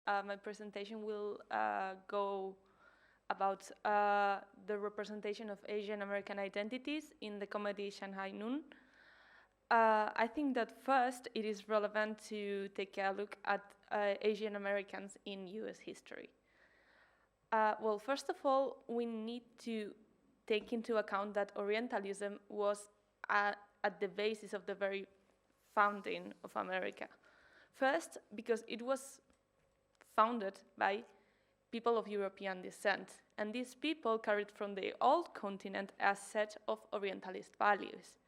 my presentation will go about the representation of Asian American identities in the comedy Shanghai Noon. I think that first it is relevant to take a look at Asian Americans in US history. Well, first of all, we need to take into account that Orientalism was at the basis of the very founding of America. First, because it was founded by people of European descent, and these people carried from the old continent a set of Orientalist values.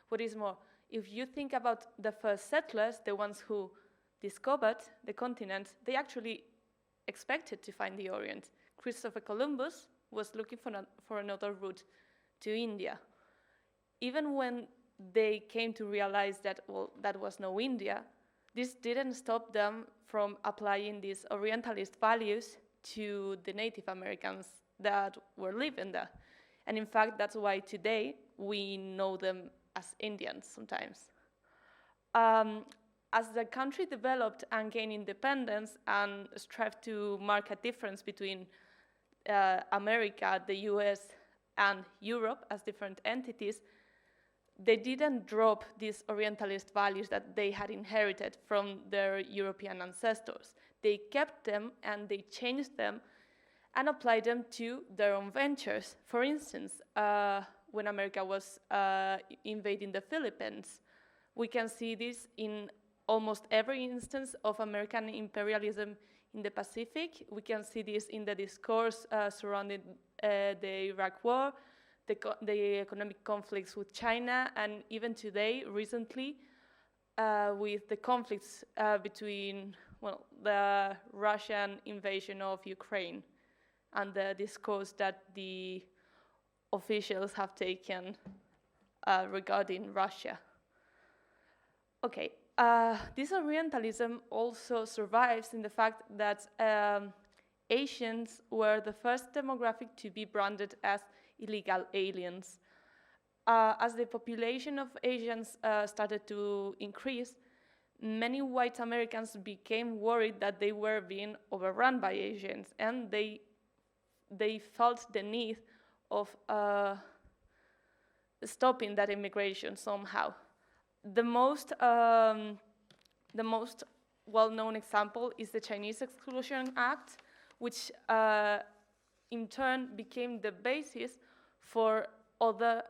What is more, if you think about the first settlers, the ones who discovered the continent, they actually expected to find the Orient. Christopher Columbus was looking for another route to India. Even when they came to realize that, well, that was no India, this didn't stop them from applying these Orientalist values to the Native Americans that were living there. And in fact, that's why today we know them as Indians sometimes. As the country developed and gained independence and strived to mark a difference between America, the US, and Europe as different entities, they didn't drop these Orientalist values that they had inherited from their European ancestors. They kept them and they changed them and applied them to their own ventures. For instance, when America was invading the Philippines, we can see this in almost every instance of American imperialism in the Pacific. We can see this in the discourse surrounding the Iraq War, the economic conflicts with China, and even today, recently, with the conflicts between, well, the Russian invasion of Ukraine and the discourse that the officials have taken regarding Russia. Okay, this Orientalism also survives in the fact that Asians were the first demographic to be branded as illegal aliens. As the population of Asians started to increase, many white Americans became worried that they were being overrun by Asians, and they felt the need of stopping that immigration somehow. The most well-known example is the Chinese Exclusion Act, which in turn became the basis for other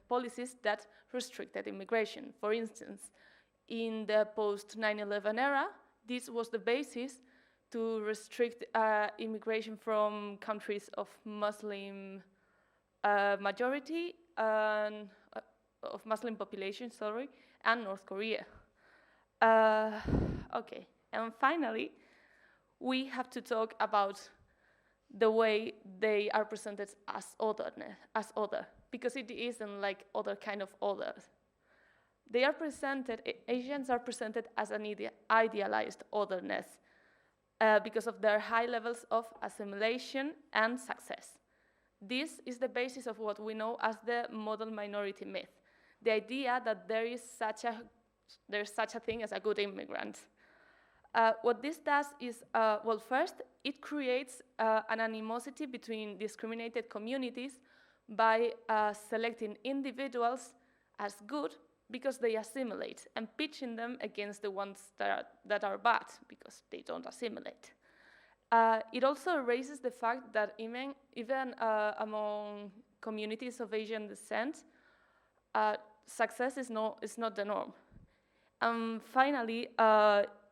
policies that restricted immigration. For instance, in the post-9/11 era, this was the basis to restrict immigration from countries of Muslim majority and of Muslim population, sorry, and North Korea. Okay, and finally, we have to talk about the way they are presented as other, because it isn't like other kind of others. They are presented, Asians are presented as an idealized otherness because of their high levels of assimilation and success. This is the basis of what we know as the model minority myth, the idea that there's such a thing as a good immigrant. What this does is, well, first, it creates an animosity between discriminated communities by selecting individuals as good because they assimilate and pitching them against the ones that are bad because they don't assimilate. It also raises the fact that even among communities of Asian descent, success is not the norm. And finally,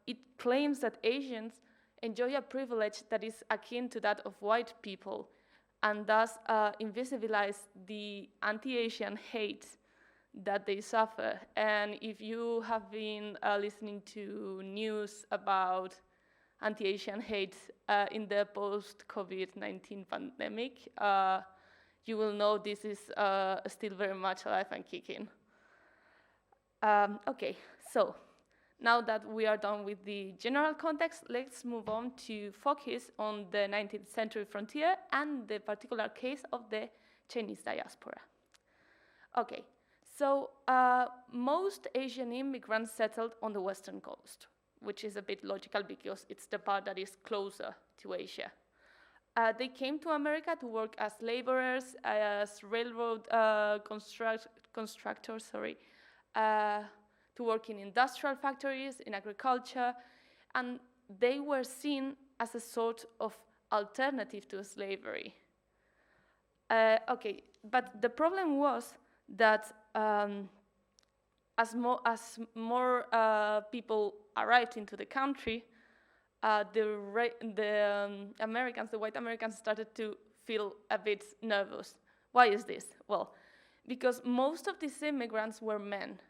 it claims that Asians enjoy a privilege that is akin to that of white people, and thus invisibilize the anti-Asian hate that they suffer. And if you have been listening to news about anti-Asian hate in the post-COVID-19 pandemic, you will know this is still very much alive and kicking. Okay, so now that we are done with the general context, let's move on to focus on the 19th century frontier and the particular case of the Chinese diaspora. Okay, so most Asian immigrants settled on the western coast, which is a bit logical because it's the part that is closer to Asia. They came to America to work as laborers, as railroad constructors, to work in industrial factories, in agriculture, and they were seen as a sort of alternative to slavery. Okay, but the problem was that as more people arrived into the country, the white Americans started to feel a bit nervous. Why is this? Well, because most of these immigrants were men.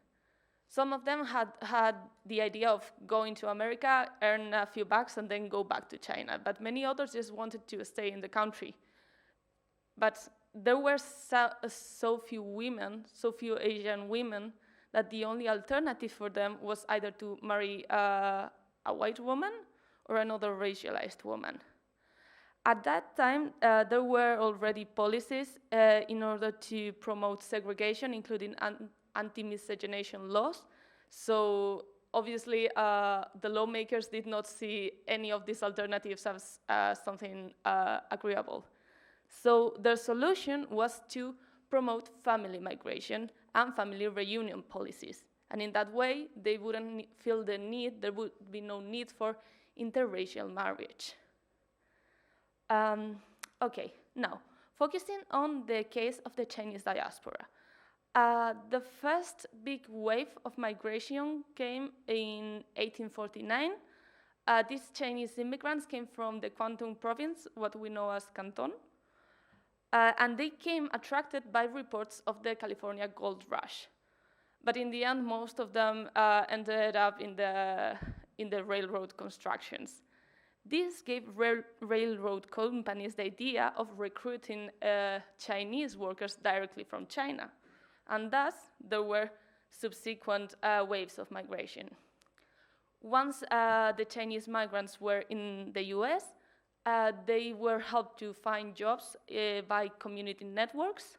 Some of them had the idea of going to America, earn a few bucks, and then go back to China. But many others just wanted to stay in the country. But there were so few women, so few Asian women, that the only alternative for them was either to marry a white woman or another racialized woman. At that time, there were already policies in order to promote segregation, including anti-miscegenation laws. So obviously, the lawmakers did not see any of these alternatives as something agreeable. So their solution was to promote family migration and family reunion policies. And in that way, they wouldn't feel the need, there would be no need for interracial marriage. Okay, now, focusing on the case of the Chinese diaspora. The first big wave of migration came in 1849. These Chinese immigrants came from the Guangdong province, what we know as Canton, and they came attracted by reports of the California gold rush. But in the end, most of them ended up in the railroad constructions. This gave railroad companies the idea of recruiting Chinese workers directly from China. And thus, there were subsequent waves of migration. Once the Chinese migrants were in the US, they were helped to find jobs by community networks.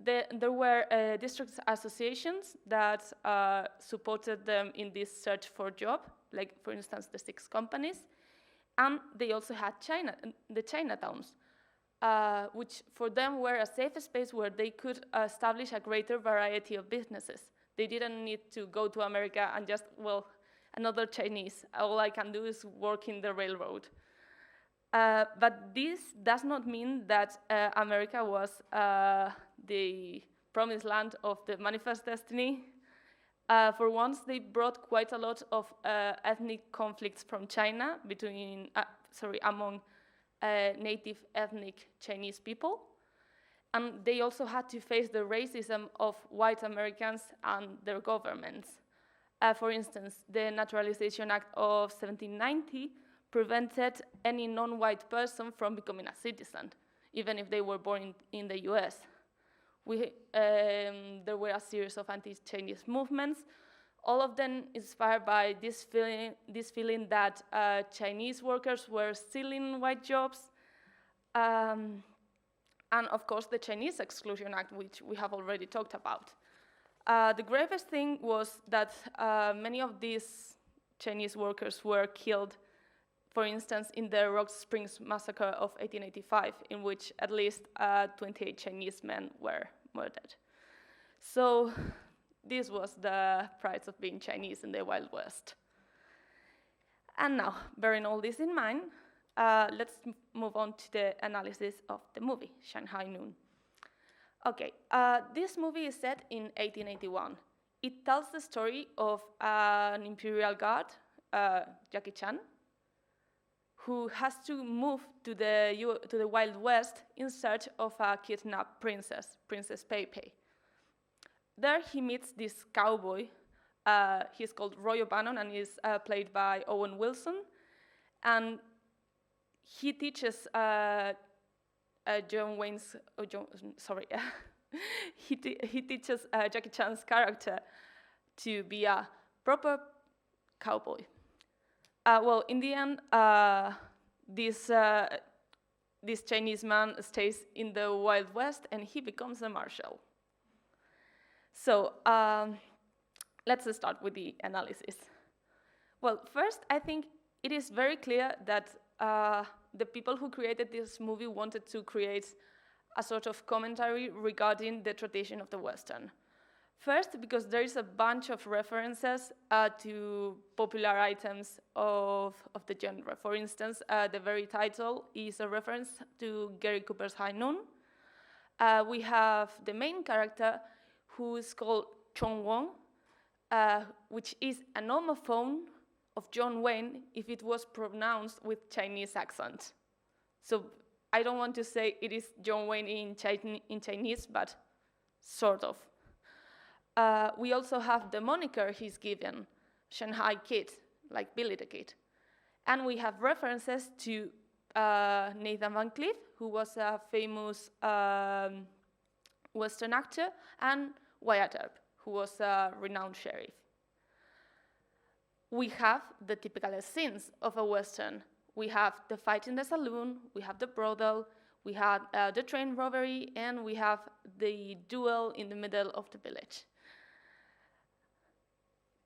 There were district associations that supported them in this search for job, like, for instance, the 6 companies. And they also had the Chinatowns, which for them were a safe space where they could establish a greater variety of businesses. They didn't need to go to America and just, well, another Chinese. All I can do is work in the railroad. But this does not mean that America was the promised land of the manifest destiny. For once, they brought quite a lot of ethnic conflicts from China among native ethnic Chinese people. And they also had to face the racism of white Americans and their governments. For instance, the Naturalization Act of 1790 prevented any non-white person from becoming a citizen, even if they were born in the US. There were a series of anti-Chinese movements, all of them inspired by this feeling that Chinese workers were stealing white jobs, and of course the Chinese Exclusion Act, which we have already talked about. The gravest thing was that many of these Chinese workers were killed, for instance, in the Rock Springs Massacre of 1885, in which at least 28 Chinese men were murdered. So this was the price of being Chinese in the Wild West. And now, bearing all this in mind, let's move on to the analysis of the movie, Shanghai Noon. Okay, this movie is set in 1881. It tells the story of an imperial guard, Jackie Chan, who has to move to the Wild West in search of a kidnapped princess, Princess Pei Pei. There he meets this cowboy. He's called Roy O'Bannon and is played by Owen Wilson. And he teaches he teaches Jackie Chan's character to be a proper cowboy. Well, in the end, this Chinese man stays in the Wild West and he becomes a marshal. So let's start with the analysis. Well, first, I think it is very clear that the people who created this movie wanted to create a sort of commentary regarding the tradition of the Western. First, because there is a bunch of references to popular items of the genre. For instance, the very title is a reference to Gary Cooper's High Noon. We have the main character, who is called Chong Wong, which is an homophone of John Wayne if it was pronounced with Chinese accent. So I don't want to say it is John Wayne in Chinese, but sort of. We also have the moniker he's given, Shanghai Kid, like Billy the Kid. And we have references to Nathan Van Cleef, who was a famous Western actor, and Wyatt Earp, who was a renowned sheriff. We have the typical scenes of a Western. We have the fight in the saloon, we have the brothel, we have the train robbery, and we have the duel in the middle of the village.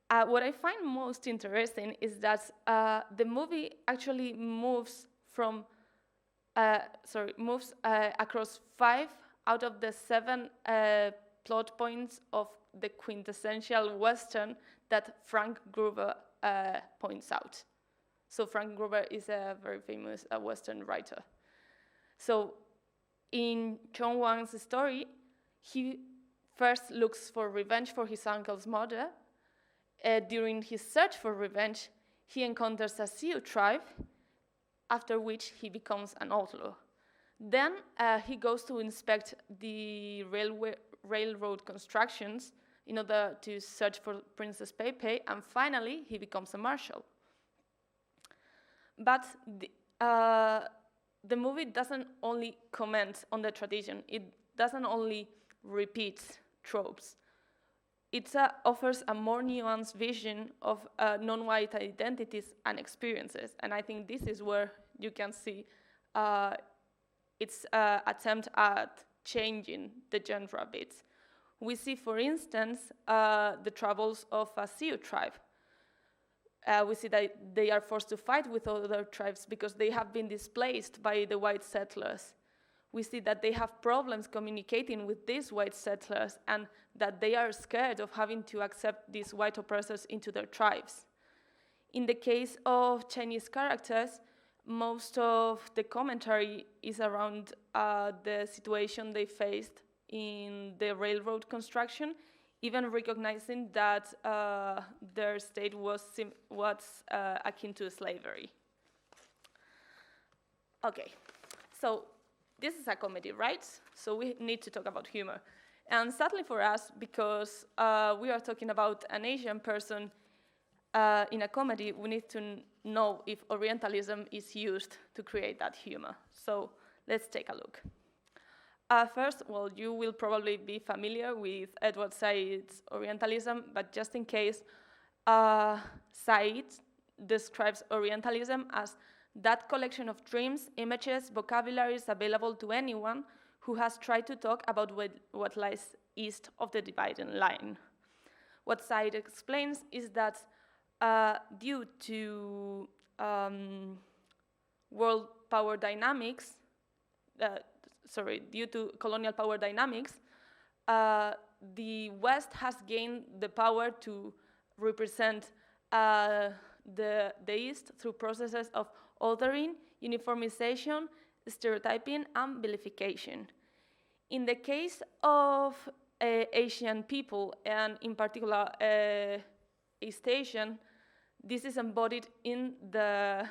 What I find most interesting is that the movie actually moves across 5 out of the 7 plot points of the quintessential Western that Frank Gruber points out. So Frank Gruber is a very famous Western writer. So in Chong Wang's story, he first looks for revenge for his uncle's murder. During his search for revenge, he encounters a Sioux tribe, after which he becomes an outlaw. Then he goes to inspect the railroad constructions in order to search for Princess Peipei, and finally he becomes a marshal. But the movie doesn't only comment on the tradition, it doesn't only repeat tropes. It offers a more nuanced vision of non-white identities and experiences, and I think this is where you can see its attempt at changing the genre a bit. We see, for instance, the troubles of a Sioux tribe. We see that they are forced to fight with other tribes because they have been displaced by the white settlers. We see that they have problems communicating with these white settlers and that they are scared of having to accept these white oppressors into their tribes. In the case of Chinese characters, most of the commentary is around the situation they faced in the railroad construction, even recognizing that their state was akin to slavery. Okay, so this is a comedy, right? So we need to talk about humor. And sadly for us, because we are talking about an Asian person in a comedy, we need to know if Orientalism is used to create that humor. So let's take a look. First, well, you will probably be familiar with Edward Said's Orientalism, but just in case, Said describes Orientalism as that collection of dreams, images, vocabularies available to anyone who has tried to talk about what lies east of the dividing line. What Said explains is that due to world power dynamics, due to colonial power dynamics, the West has gained the power to represent the East through processes of othering, uniformization, stereotyping, and vilification. In the case of Asian people, and in particular East Asian, this is embodied in the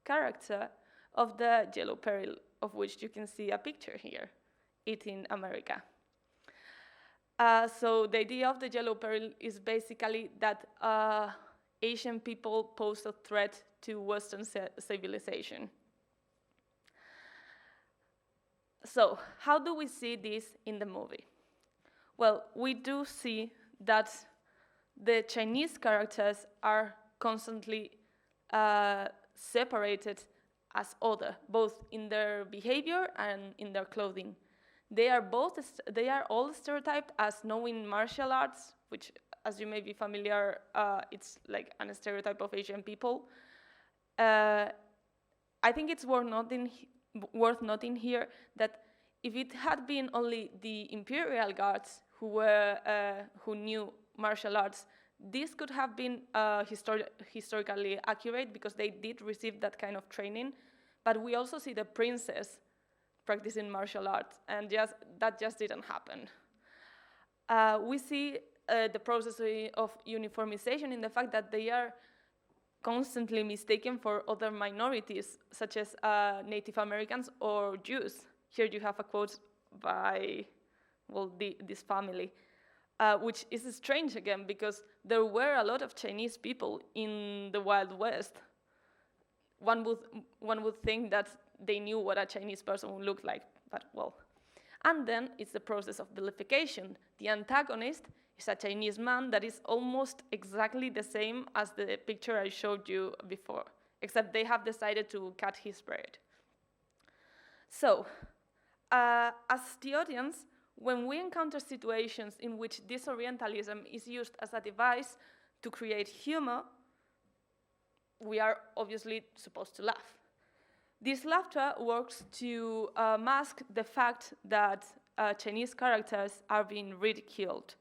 character of the yellow peril, of which you can see a picture here, eating America. So the idea of the yellow peril is basically that Asian people pose a threat to Western civilization. So how do we see this in the movie? Well, we do see that the Chinese characters are constantly separated as other, both in their behavior and in their clothing. They are all stereotyped as knowing martial arts, which, as you may be familiar, it's like a stereotype of Asian people. I think it's worth noting here that if it had been only the imperial guards who knew martial arts, this could have been historically accurate because they did receive that kind of training. But we also see the princess practicing martial arts, and that just didn't happen. We see the process of uniformization in the fact that they are constantly mistaken for other minorities, such as Native Americans or Jews. Here you have a quote by, well, this family, which is strange again, because there were a lot of Chinese people in the Wild West. One would think that they knew what a Chinese person would look like, but well. And then it's the process of vilification. The antagonist is a Chinese man that is almost exactly the same as the picture I showed you before, except they have decided to cut his beard. So, as the audience, when we encounter situations in which this Orientalism is used as a device to create humor, we are obviously supposed to laugh. This laughter works to mask the fact that Chinese characters are being ridiculed.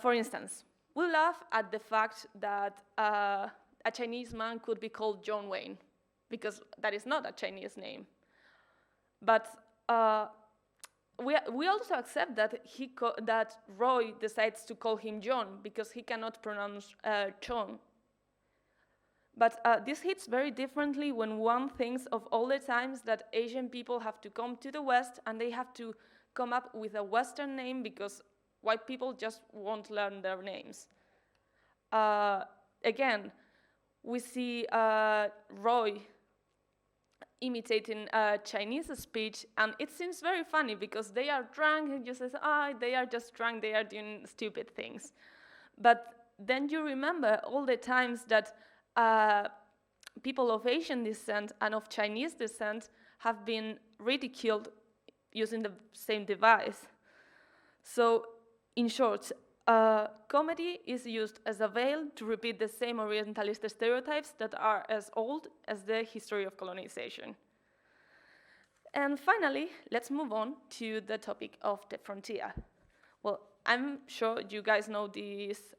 For instance, we laugh at the fact that a Chinese man could be called John Wayne, because that is not a Chinese name. But we also accept that that Roy decides to call him John because he cannot pronounce Chong. But this hits very differently when one thinks of all the times that Asian people have to come to the West and they have to come up with a Western name because white people just won't learn their names. Again, we see Roy imitating Chinese speech, and it seems very funny because they are drunk, and you say, they are just drunk, they are doing stupid things. But then you remember all the times that people of Asian descent and of Chinese descent have been ridiculed using the same device. So, in short, comedy is used as a veil to repeat the same Orientalist stereotypes that are as old as the history of colonization. And finally, let's move on to the topic of the frontier. Well, I'm sure you guys know this,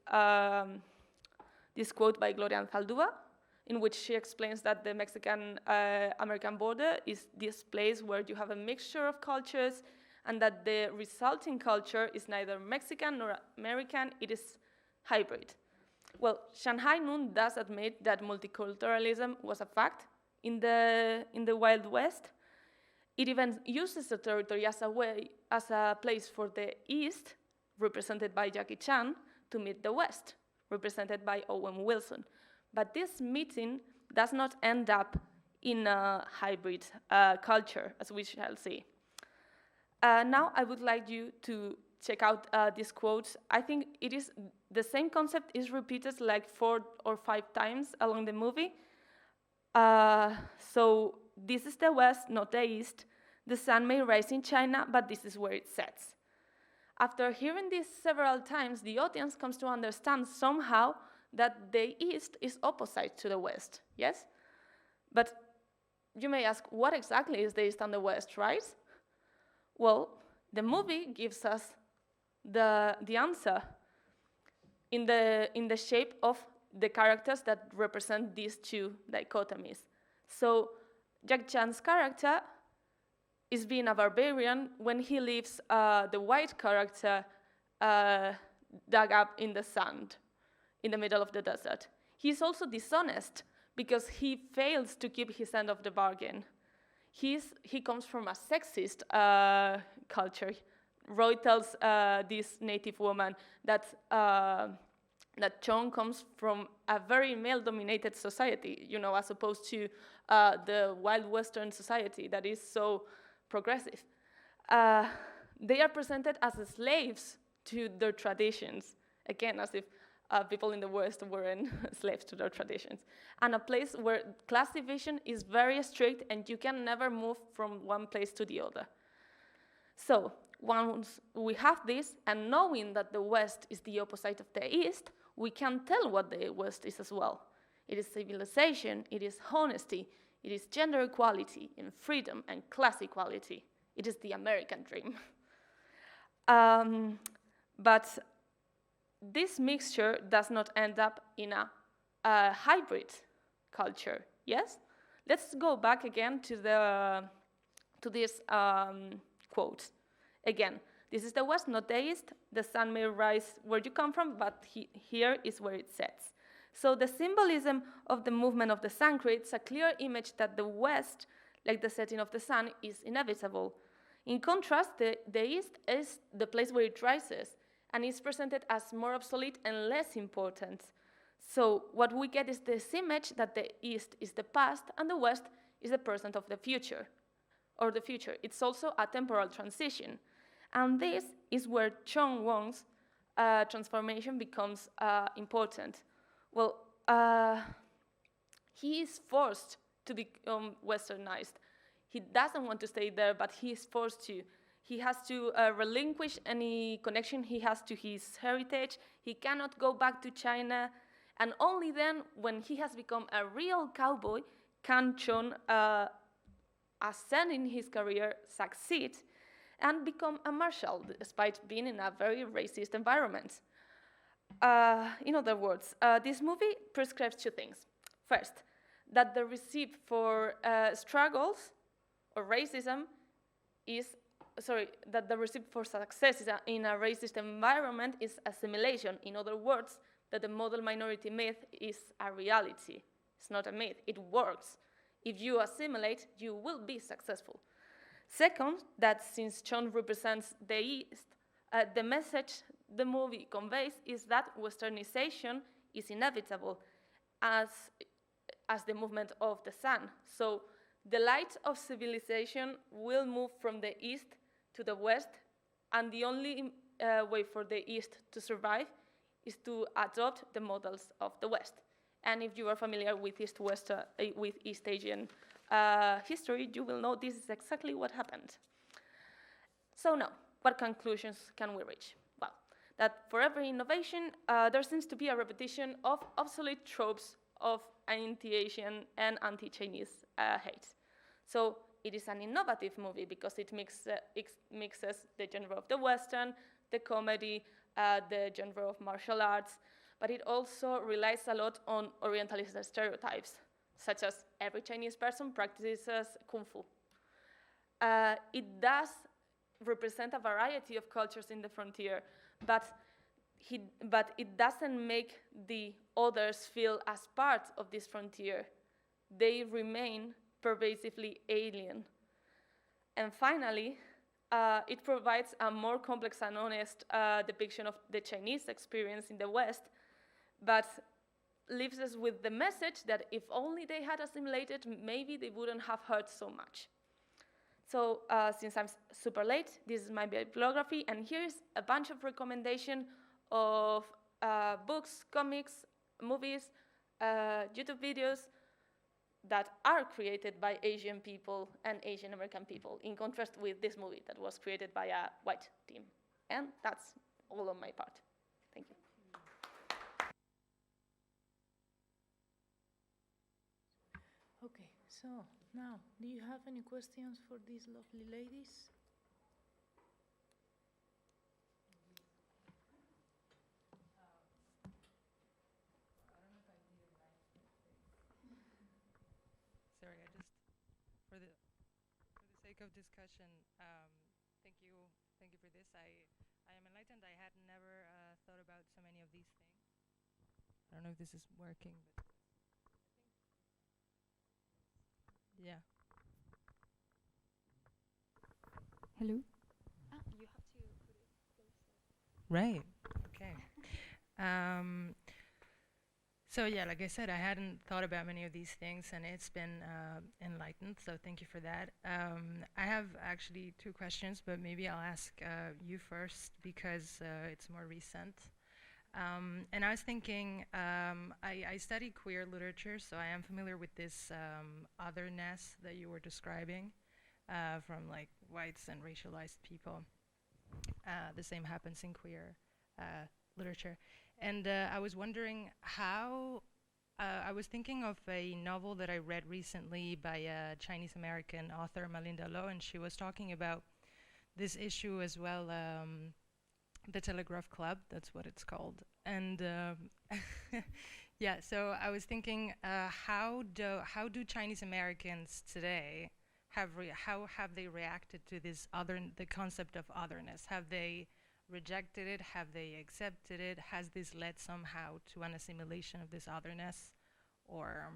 this quote by Gloria Anzaldúa, in which she explains that the Mexican-American border is this place where you have a mixture of cultures, and that the resulting culture is neither Mexican nor American, it is hybrid. Well, Shanghai Noon does admit that multiculturalism was a fact in the Wild West. It even uses the territory as a place for the East, represented by Jackie Chan, to meet the West, represented by Owen Wilson. But this meeting does not end up in a hybrid culture, as we shall see. Now I would like you to check out these quotes. I think it is the same concept is repeated like 4 or 5 times along the movie. So this is the West, not the East. The sun may rise in China, but this is where it sets. After hearing this several times, the audience comes to understand somehow that the East is opposite to the West, yes? But you may ask, what exactly is the East and the West, right? Well, the movie gives us the answer in the shape of the characters that represent these two dichotomies. So Jack Chan's character is being a barbarian when he leaves the white character dug up in the sand in the middle of the desert. He's also dishonest because he fails to keep his end of the bargain. He comes from a sexist culture. Roy tells this native woman that Chong comes from a very male-dominated society, you know, as opposed to the wild Western society that is so progressive. They are presented as slaves to their traditions, again, as if people in the West weren't slaves to their traditions, and a place where class division is very strict and you can never move from one place to the other. So once we have this, and knowing that the West is the opposite of the East, we can tell what the West is as well. It is civilization, it is honesty, it is gender equality and freedom and class equality. It is the American dream. But this mixture does not end up in a hybrid culture, yes? Let's go back again to this quote. Again, this is the West, not the East. The sun may rise where you come from, but here is where it sets. So the symbolism of the movement of the sun creates a clear image that the West, like the setting of the sun, is inevitable. In contrast, the East is the place where it rises, and is presented as more obsolete and less important. So what we get is this image that the East is the past and the West is the present of the future, or the future. It's also a temporal transition. And this is where Chong Wong's transformation becomes important. Well, he is forced to become westernized. He doesn't want to stay there, but he is forced to. He has to relinquish any connection he has to his heritage. He cannot go back to China. And only then, when he has become a real cowboy, can Chong, ascend in his career, succeed, and become a marshal, despite being in a very racist environment. In other words, this movie prescribes two things. First, that the recipe for struggles or racism is, that the recipe for success in a racist environment is assimilation. In other words, that the model minority myth is a reality. It's not a myth, it works. If you assimilate, you will be successful. Second, that since Chong represents the East, the message the movie conveys is that Westernization is inevitable as the movement of the sun. So the light of civilization will move from the East to the West, and the only way for the East to survive is to adopt the models of the West. And if you are familiar with East Asian history, you will know this is exactly what happened. So now, what conclusions can we reach? Well, that for every innovation, there seems to be a repetition of obsolete tropes of anti-Asian and anti-Chinese hate. So it is an innovative movie because it mixes the genre of the Western, the comedy, the genre of martial arts, but it also relies a lot on Orientalist stereotypes, such as every Chinese person practices Kung Fu. It does represent a variety of cultures in the frontier, but it doesn't make the others feel as part of this frontier. They remain pervasively alien. And finally, it provides a more complex and honest depiction of the Chinese experience in the West, but leaves us with the message that if only they had assimilated, maybe they wouldn't have hurt so much. So since I'm super late, this is my bibliography, and here's a bunch of recommendations of books, comics, movies, YouTube videos that are created by Asian people and Asian American people, in contrast with this movie that was created by a white team. And that's all on my part. Thank you. Okay, so now, do you have any questions for these lovely ladies? Sorry, for the sake of discussion, thank you for this. I am enlightened. I had never thought about so many of these things. I don't know if this is working, but yeah. Hello? Ah, you have to put it closer. Right. Okay. So yeah, like I said, I hadn't thought about many of these things, and it's been enlightened, so thank you for that. I have actually two questions, but maybe I'll ask you first because it's more recent. And I was thinking, I study queer literature, so I am familiar with this otherness that you were describing. from like whites and racialized people. The same happens in queer literature. And I was wondering how, I was thinking of a novel that I read recently by a Chinese American author, Malinda Lo, and she was talking about this issue as well, the Telegraph Club, that's what it's called. And yeah, so I was thinking, how do Chinese Americans today how have they reacted to this the concept of otherness? Have they rejected it? Have they accepted it? Has this led somehow to an assimilation of this otherness, or?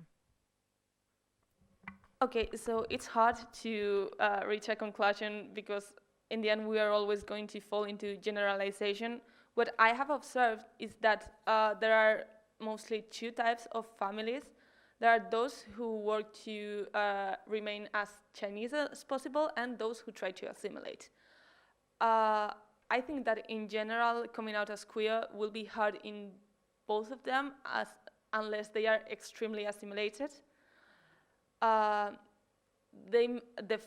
Okay, so it's hard to reach a conclusion because in the end we are always going to fall into generalization. What I have observed is that there are mostly two types of families. There are those who work to remain as Chinese as possible and those who try to assimilate. I think that in general, coming out as queer will be hard in both of them unless they are extremely assimilated. The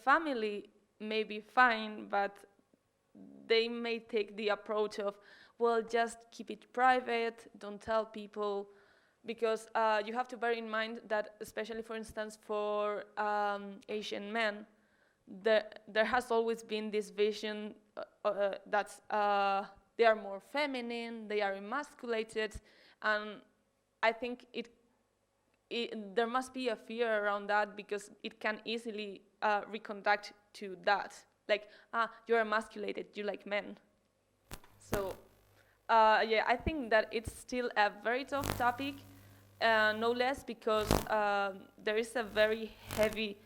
family may be fine, but they may take the approach of, well, just keep it private, don't tell people, because you have to bear in mind that, especially for instance for Asian men, there has always been this vision that they are more feminine, they are emasculated, and I think there must be a fear around that because it can easily reconduct to that. Like, you're emasculated, you like men. So, yeah, I think that it's still a very tough topic, no less because there is a very heavy,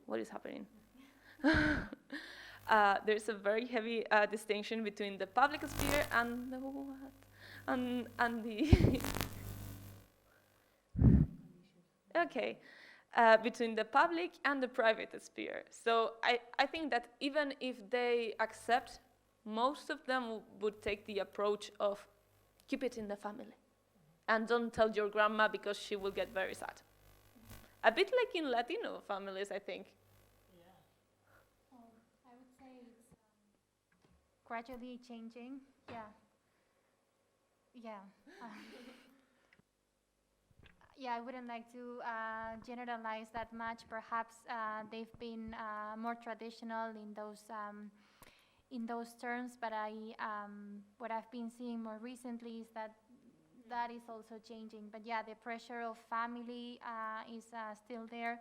what is happening? There's a very heavy distinction between the public sphere and the what? And the okay, between the public and the private sphere. So I think that even if they accept, most of them would take the approach of keep it in the family and don't tell your grandma because she will get very sad. A bit like in Latino families, I think. I would say it's gradually changing. Yeah. Yeah. Yeah, I wouldn't like to generalize that much. Perhaps they've been more traditional in those terms, but what I've been seeing more recently is that is also changing. But yeah, the pressure of family is still there,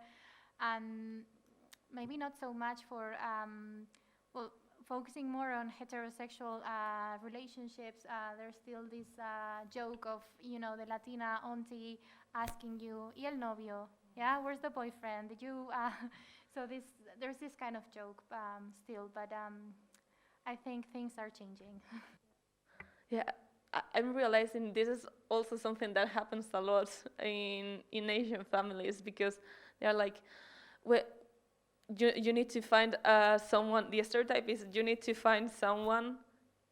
and maybe not so much for, well, focusing more on heterosexual relationships. There's still this joke of, the Latina auntie asking you, ¿y el novio? Yeah, where's the boyfriend? Did you? So there's this kind of joke still, but I think things are changing. Yeah, I'm realizing this is also something that happens a lot in Asian families because they're like, well, you need to find someone. The stereotype is you need to find someone,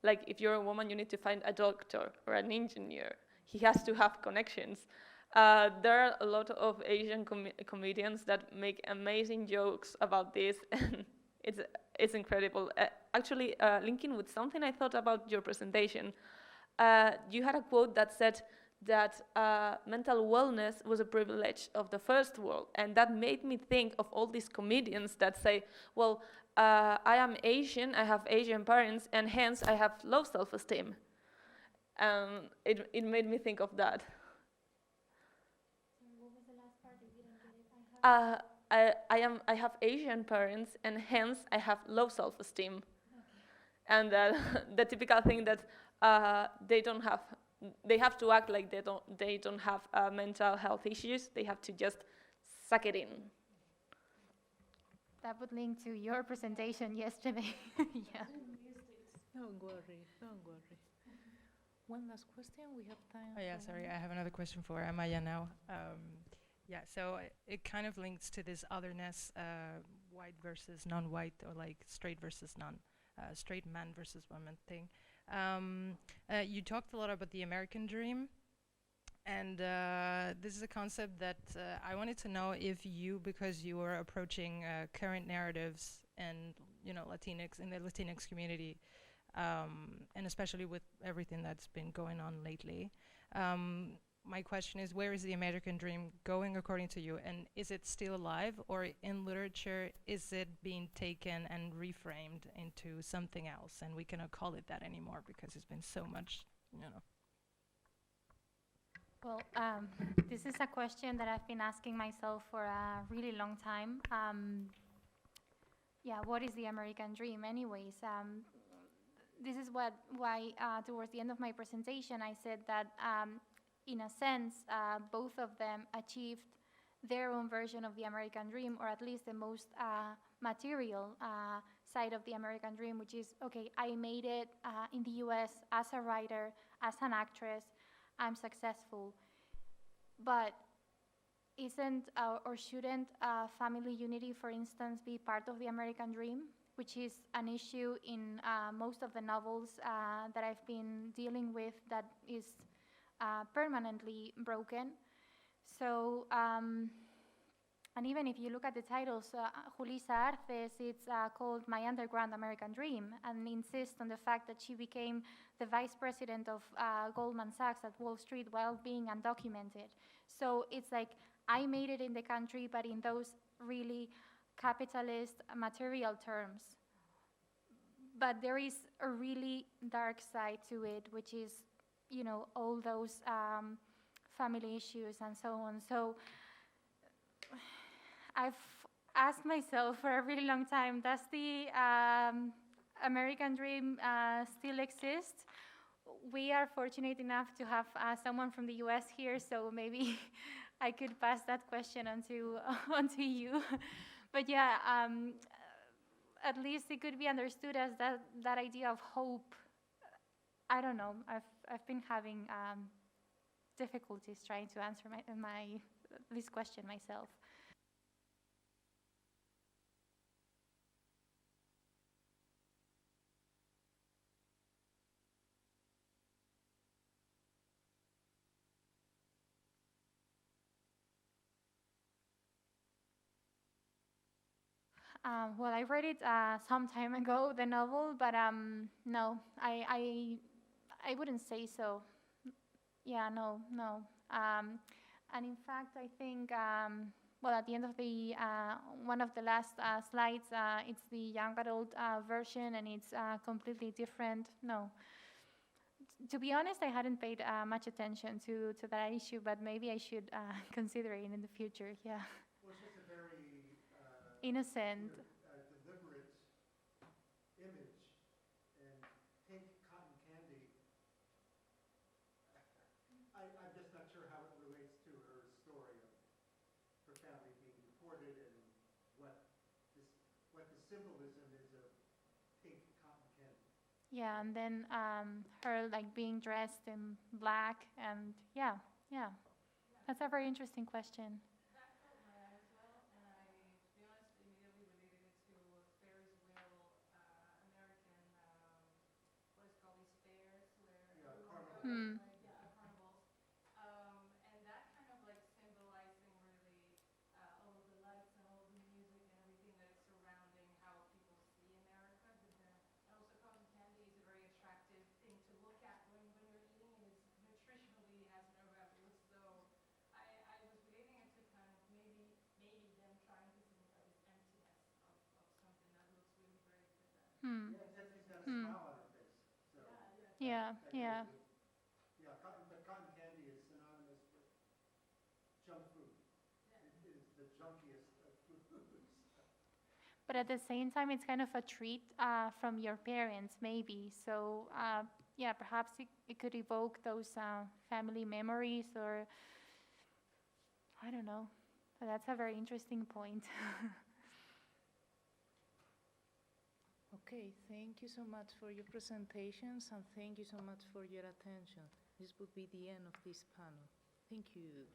like if you're a woman, you need to find a doctor or an engineer. He has to have connections. There are a lot of Asian comedians that make amazing jokes about this, and it's incredible. Actually, linking with something I thought about your presentation, you had a quote that said that mental wellness was a privilege of the first world, and that made me think of all these comedians that say, well, I am Asian, I have Asian parents, and hence I have low self-esteem. It made me think of that. What was the last part? I didn't get it. I have Asian parents, and hence I have low self-esteem. Okay. And the typical thing that they have to act like they don't have mental health issues. They have to just suck it in. That would link to your presentation yesterday. Yeah. Don't worry, don't worry. One last question, we have time. Oh yeah, for sorry, one. I have another question for Amaya now. Yeah, so it kind of links to this otherness, white versus non-white, or like straight versus straight man versus woman thing. You talked a lot about the American dream, and this is a concept that I wanted to know if you, because you were approaching current narratives and Latinx in the Latinx community, and especially with everything that's been going on lately. My question is, where is the American dream going according to you, and is it still alive, or in literature is it being taken and reframed into something else, and we cannot call it that anymore because it's been so much, Well, this is a question that I've been asking myself for a really long time. Yeah, what is the American dream anyways? This is why towards the end of my presentation I said that in a sense both of them achieved their own version of the American dream, or at least the most material side of the American dream, which is, okay, I made it in the US as a writer, as an actress, I'm successful. But isn't or shouldn't family unity, for instance, be part of the American dream, which is an issue in most of the novels that I've been dealing with that is permanently broken. So, and even if you look at the titles, Julissa Arces, it's called My Underground American Dream, and insists on the fact that she became the vice president of Goldman Sachs at Wall Street while being undocumented. So it's like, I made it in the country, but in those really capitalist material terms. But there is a really dark side to it, which is, all those family issues and so on. So I've asked myself for a really long time, does the American dream still exist? We are fortunate enough to have someone from the US here, so maybe I could pass that question onto you. But yeah, at least it could be understood as that idea of hope. I don't know. I've been having difficulties trying to answer this question myself. Well, I read it some time ago, the novel, but no, I wouldn't say so. Yeah, no. And in fact, I think, well, at the end of the one of the last slides, it's the young adult version, and it's completely different. No. To be honest, I hadn't paid much attention to that issue, but maybe I should consider it in the future. Yeah. Well, it's just a very innocent, deliberate image, and pink cotton candy. I'm just not sure how it relates to her story of her family being deported and what the symbolism is of pink cotton candy. Yeah, and then her like being dressed in black, and yeah. That's a very interesting question. Hmm. Carnivals, and that kind of like symbolizing really all of the lights and all of the music and everything that is surrounding how people see America. And also cotton candy is a very attractive thing to look at when you're eating, and it's nutritionally has no value. So I was relating it to kind of maybe them trying to symbolize this emptiness of something that looks really great, but then Yeah, she's got a smile on her face. So Yeah. But cotton candy is synonymous with junk food. It is the junkiest of foods. But at the same time, it's kind of a treat from your parents, maybe. So yeah, perhaps it could evoke those family memories, or I don't know. But that's a very interesting point. Okay, thank you so much for your presentations, and thank you so much for your attention. This would be the end of this panel. Thank you.